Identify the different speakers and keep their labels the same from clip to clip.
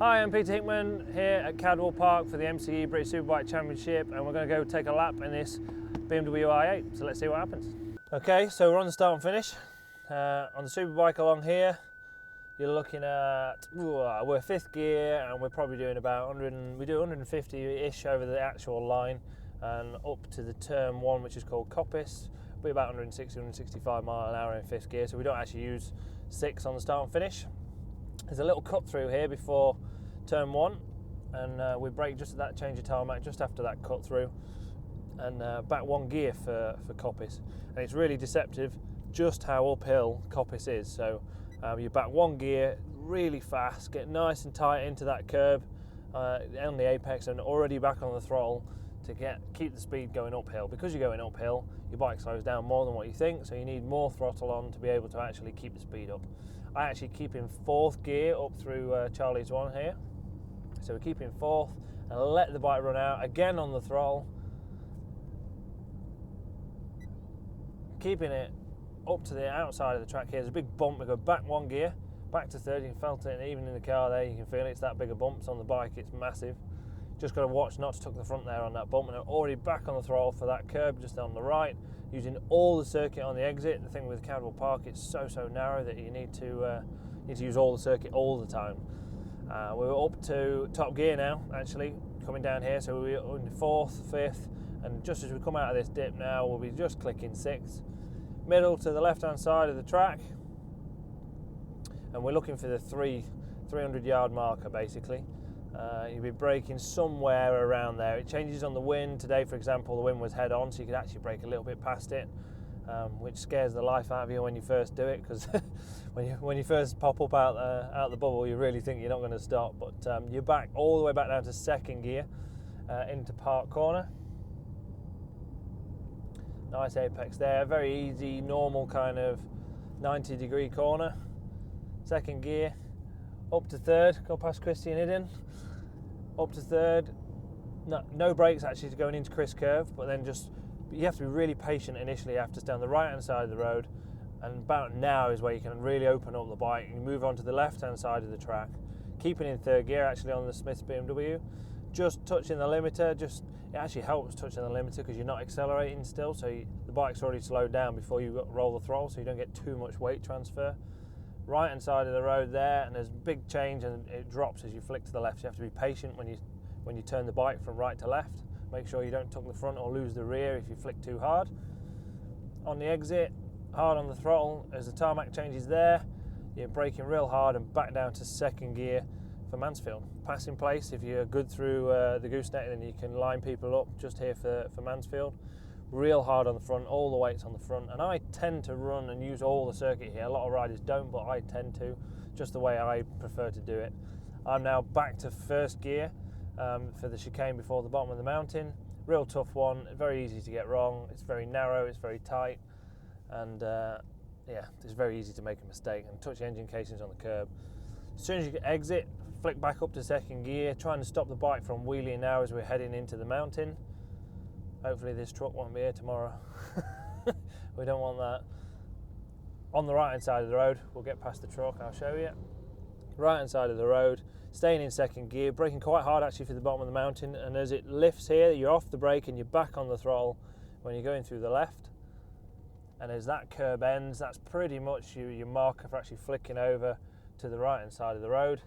Speaker 1: Hi, I'm Peter Hickman here at Cadwell Park for the MCE British Superbike Championship, and we're going to go take a lap in this BMW i8, so let's see what happens. Okay, so we're on the start and finish. On the Superbike along here, you're looking at, we're fifth gear and we're probably doing about 100, we do 150-ish over the actual line and up to the turn one, which is called Coppice. We're about 160, 165 mile an hour in fifth gear, so we don't actually use 6 on the start and finish. There's a little cut through here before turn one, and we brake just at that change of tarmac just after that cut through, and back 1 gear for Coppice. And it's really deceptive just how uphill Coppice is. So you back 1 gear really fast, get nice and tight into that curb on the apex, and already back on the throttle to keep the speed going uphill. Because you're going uphill, your bike slows down more than what you think, so you need more throttle on to be able to actually keep the speed up. I actually keep in 4th gear up through Charlie's one here. So we keep in 4th and let the bike run out again on the throttle, keeping it up to the outside of the track here. There's a big bump. We go back 1 gear, back to 3rd. You can feel it even in the car there. You can feel it. It's that big of bumps on the bike. It's massive. Just got to watch not to tuck the front there on that bump. And I'm already back on the throttle for that curb just on the right, using all the circuit on the exit. The thing with Cadwell Park, it's so narrow that you need to use all the circuit all the time. We're up to top gear now, actually, coming down here. So we're in 4th, 5th, and just as we come out of this dip now, we'll be just clicking 6th. Middle to the left-hand side of the track, and we're looking for the 300-yard marker, basically. You'll be braking somewhere around there. It changes on the wind. Today, for example, the wind was head-on, so you could actually brake a little bit past it, which scares the life out of you when you first do it, because when you first pop up out the bubble, you really think you're not going to stop. But you're back all the way back down to 2nd gear into Park Corner. Nice apex there, very easy, normal kind of 90-degree corner. 2nd gear, up to 3rd, go past Christy and Iden. Up to 3rd, no brakes actually to going into Chris Curve, but then you have to be really patient initially. You have to stay on the right hand side of the road, and about now is where you can really open up the bike. You move on to the left hand side of the track, keeping in 3rd gear actually on the Smith's BMW, just touching the limiter. It actually helps touching the limiter because you're not accelerating still, so the bike's already slowed down before you roll the throttle, so you don't get too much weight transfer. Right hand side of the road there, and there's a big change and it drops as you flick to the left. So you have to be patient when you turn the bike from right to left. Make sure you don't tuck the front or lose the rear if you flick too hard. On the exit, hard on the throttle as the tarmac changes there. You're braking real hard and back down to 2nd gear for Mansfield. Passing place, if you're good through the Gooseneck, then you can line people up just here for Mansfield. Real hard on the front, all the weight's on the front, and I tend to run and use all the circuit here. A lot of riders don't, but I tend to, just the way I prefer to do it. I'm now back to 1st gear for the chicane before the bottom of the mountain. Real tough one, very easy to get wrong. It's very narrow, it's very tight, and yeah, it's very easy to make a mistake and touch engine casings on the curb. As soon as you exit, flick back up to 2nd gear, trying to stop the bike from wheeling now as we're heading into the mountain. Hopefully this truck won't be here tomorrow. We don't want that. On the right hand side of the road, we'll get past the truck, I'll show you. Right hand side of the road, staying in 2nd gear, braking quite hard actually for the bottom of the mountain, and as it lifts here, you're off the brake and you're back on the throttle when you're going through the left. And as that curb ends, that's pretty much your marker for actually flicking over to the right hand side of the road.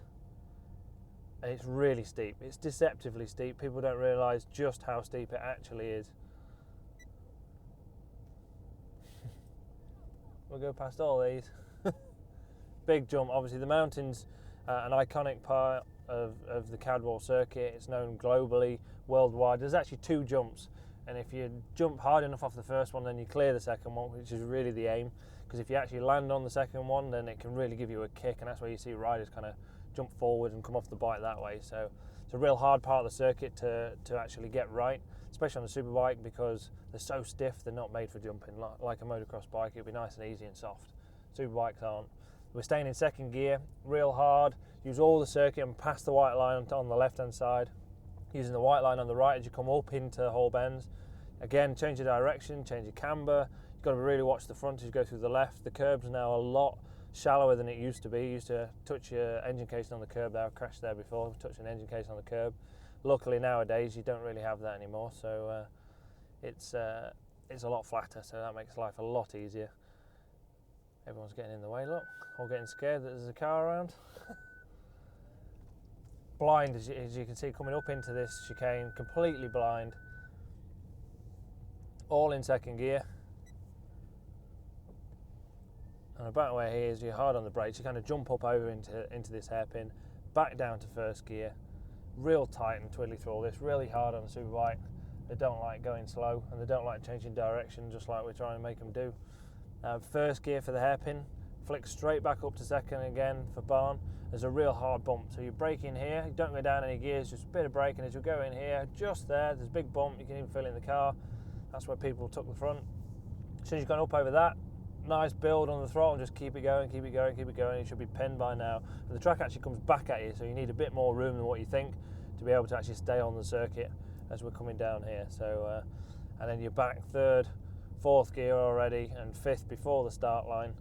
Speaker 1: And it's really steep. It's deceptively steep. People don't realise just how steep it actually is. We'll go past all these. Big jump. Obviously the mountain's an iconic part of the Cadwell circuit. It's known globally, worldwide. There's actually 2 jumps, and if you jump hard enough off the first one, then you clear the second one, which is really the aim, because if you actually land on the second one, then it can really give you a kick, and that's where you see riders kind of jump forward and come off the bike that way. So it's a real hard part of the circuit to actually get right, especially on the Superbike, because they're so stiff. They're not made for jumping like a motocross bike. It'd be nice and easy and soft. Superbikes aren't. We're staying in 2nd gear, real hard, use all the circuit and pass the white line on the left hand side, using the white line on the right as you come up into Hall Bends. Again, change your direction, change your camber. got to really watch the front as you go through the left. The curb's now a lot shallower than it used to be. You used to touch your engine casing on the curb there. I've crashed there before, touched an engine casing on the curb. Luckily nowadays you don't really have that anymore, so it's a lot flatter, so that makes life a lot easier. Everyone's getting in the way, look, all getting scared that there's a car around. Blind, as you can see, coming up into this chicane, completely blind. All in second gear. And about where he is, you're hard on the brakes, you kind of jump up over into this hairpin, back down to first gear, real tight and twiddly through all this, really hard on a superbike. They don't like going slow, and they don't like changing direction, just like we're trying to make them do. First gear for the hairpin, flick straight back up to second again for barn. There's a real hard bump, so you brake in here, you don't go down any gears, just a bit of braking as you go in here, just there's a big bump, you can even feel it in the car. That's where people took the front. As soon as you've gone up over that, nice build on the throttle, and just keep it going, keep it going, keep it going. You should be penned by now. And the track actually comes back at you, so you need a bit more room than what you think to be able to actually stay on the circuit as we're coming down here. So, and then you're back third, fourth gear already, and fifth before the start line.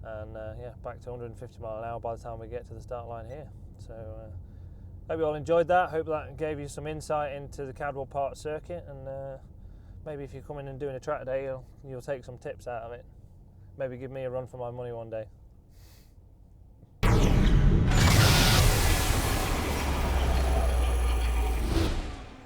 Speaker 1: And yeah, back to 150 mile an hour by the time we get to the start line here. So, hope you all enjoyed that. Hope that gave you some insight into the Cadwell Park circuit, and maybe if you're coming and doing a track day, you'll take some tips out of it. Maybe give me a run for my money one day.